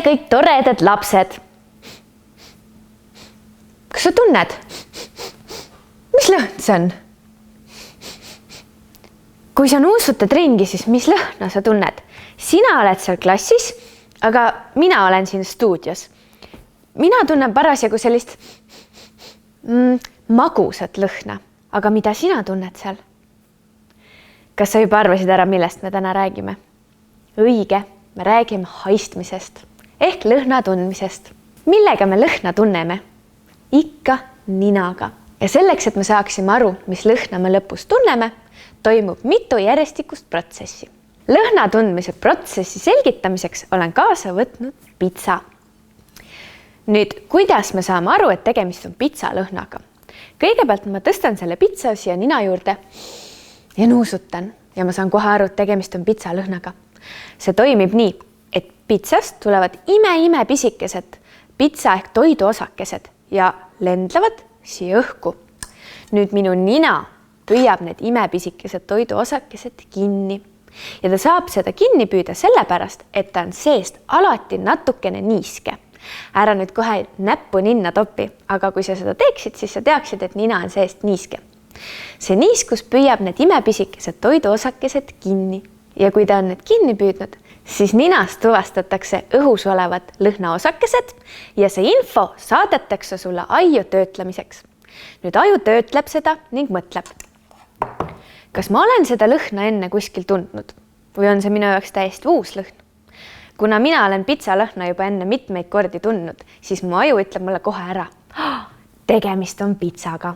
kõik toredad lapsed. Kas sa tunned? Mis lõhn see on? Kui sa nuusutad ringi, siis mis lõhna sa tunned? Sina oled seal klassis, aga mina olen siin stuudios. Mina tunnen parasjagu sellist magusat lõhna, aga mida sina tunned seal? Kas sa juba arvasid ära, millest me täna räägime? Õige, me räägime haistmisest ehk lõhna tundmisest. Millega me lõhna tunneme? Ikka ninaga. Ja selleks, et me saaksime aru, mis lõhna me lõpus tunneme, toimub mitu järjestikust protsessi. Lõhna tundmise protsessi selgitamiseks olen kaasa võtnud pitsa. Nüüd, kuidas me saame aru, et tegemist on pitsa lõhnaga? Kõigepealt ma tõstan selle pitsa siia nina juurde ja nuusutan ja ma saan kohe aru, et tegemist on pitsa lõhnaga. See toimib nii, et pitsast tulevad ime pisikesed pitsa ehk toiduosakesed ja lendlevad siia õhku. Nüüd minu nina püüab need imepisikesed toiduosakesed kinni ja ta saab seda kinni püüda sellepärast, et ta on seest alati natukene niiske. Ära nüüd kohe näppu ninna topi, aga kui sa seda teeksid, siis sa teaksid, et nina on seest niiske. See niiskus püüab need imepisikesed toiduosakesed kinni ja kui ta on need kinni püüdnud, siis ninast tuvastatakse õhus olevad lõhnaosakesed ja see info saadetakse sulle aju töötlemiseks. Nüüd aju töötleb seda ning mõtleb. Kas ma olen seda lõhna enne kuskil tundnud või on see minu jaoks täiesti uus lõhn? Kuna mina olen pitsa lõhna juba enne mitmeid kordi tundnud, siis mu aju ütleb mulle kohe ära. Tegemist on pitsaga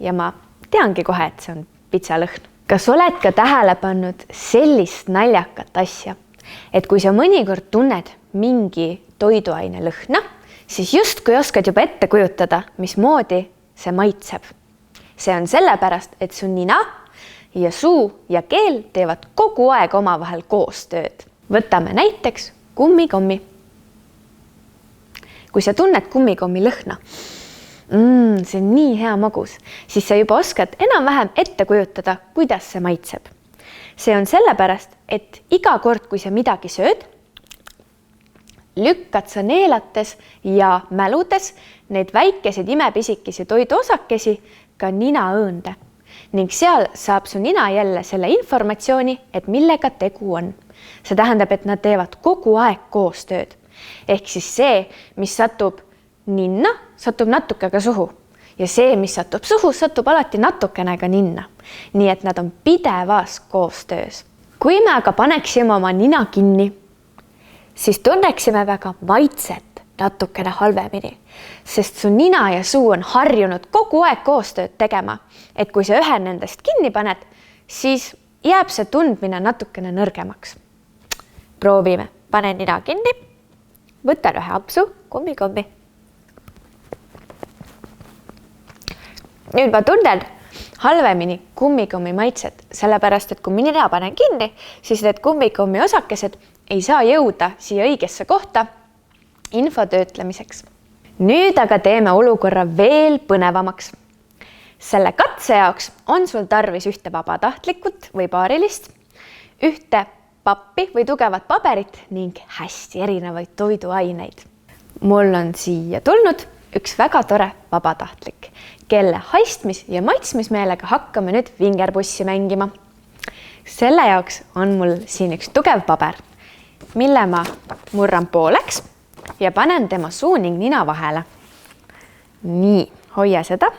ja ma teangi kohe, et see on pitsa lõhn. Kas oled ka tähele pannud sellist naljakat asja, et kui sa mõnikord tunned mingi toiduaine lõhna, siis just kui oskad juba ette kujutada, mismoodi see maitseb. See on sellepärast, et su nina ja suu ja keel teevad kogu aeg omavahel koostööd. Võtame näiteks kummikommi. Kui sa tunned kummikommi lõhna, see on nii hea magus, siis sa juba oskad enam-vähem ette kujutada, kuidas see maitseb. See on sellepärast, et iga kord, kui sa midagi sööd, lükkad sa neelates ja mäludes neid väikeseid imepisikesi toiduosakesi ka ninaõõnde. Ning seal saab su nina jälle selle informatsiooni, et millega tegu on. See tähendab, et nad teevad kogu aeg koostööd. Ehk siis see, mis satub ninna, satub natuke ka suhu. Ja see, mis satub suhu, satub alati natukene ka ninna. Nii et nad on pidevas koostöös. Kui me aga paneksime oma nina kinni, siis tunneksime väga maitset natukene halvemini, sest su nina ja suu on harjunud kogu aeg koostööd tegema, et kui sa ühe nendest kinni paned, siis jääb see tundmine natukene nõrgemaks. Proovime, pane nina kinni, võtan ühe apsu kummikommi. Nüüd ma tunnen halvemini kummikommi maitset, sellepärast, et kui nina panen kinni, siis need kummikommi osakesed ei saa jõuda siia õigesse kohta info töötlemiseks. Nüüd aga teeme olukorra veel põnevamaks. Selle katse jaoks on sul tarvis ühte vabatahtlikut või paarilist, ühte pappi või tugevat paberit ning hästi erinevaid toiduaineid. Mul on siia tulnud üks väga tore vabatahtlik, kelle haistmis- ja maitsmismeelega hakkame nüüd vingerpussi mängima. Selle jaoks on mul siin üks tugev paber, mille ma murran pooleks ja panen tema suu ning nina vahele. Nii, hoia seda.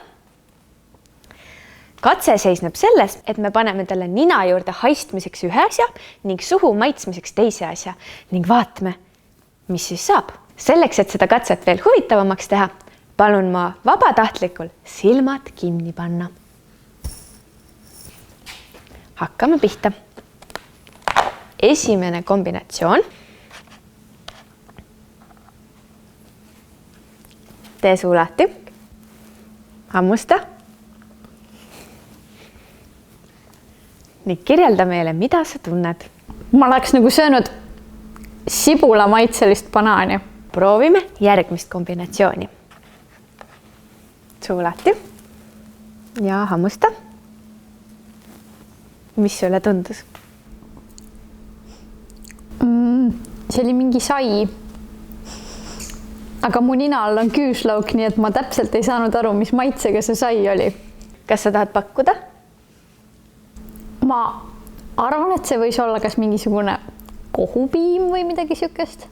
Katse seisneb selles, et me paneme talle nina juurde haistmiseks ühe asja ning suhu maitsmiseks teise asja ning vaatame, mis siis saab. Selleks, et seda katset veel huvitavamaks teha, palun ma vabatahtlikul silmad kinni panna. Hakkame pihta. Esimene kombinatsioon. Tee suu lahti. Hammusta. Nii kirjelda meile, mida sa tunned. Ma oleks nagu söönud sibula maitselist banaani. Proovime järgmist kombinatsiooni. Suu lahti. Ja hammusta. Mis sulle tundus? See oli mingi sai. aga mu nina all on küüslauk, nii et ma täpselt ei saanud aru, mis maitsega see sai oli. Kas sa tahad pakkuda? Ma arvan, et see võis olla kas mingisugune kohupiim või midagi sükest.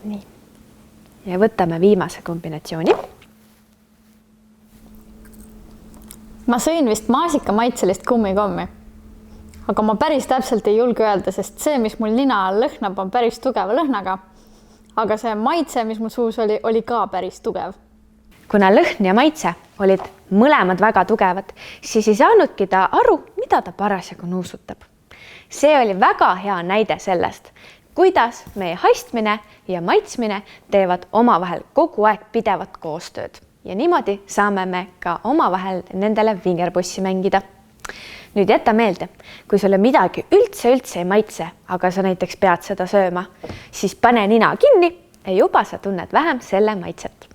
Nii. Ja võtame viimase kombinatsiooni. Ma sõin vist maasika maitselist kummikommi, aga ma päris täpselt ei julge öelda, sest see, mis mul nina all lõhnab, on päris tugeva lõhnaga. Aga see maitse, mis mul suus oli ka päris tugev. Kuna lõhn ja maitse olid mõlemad väga tugevad, siis ei saanudki ta aru, mida ta parasjagu nuusutab. See oli väga hea näide sellest, kuidas meie haistmine ja maitsmine teevad omavahel kogu aeg pidevat koostööd. Ja niimoodi saame me ka omavahel nendele vingerpussi mängida. Nüüd jäta meelde, kui sulle midagi üldse ei maitse, aga sa näiteks pead seda sööma, siis pane nina kinni ja juba sa tunned vähem selle maitset.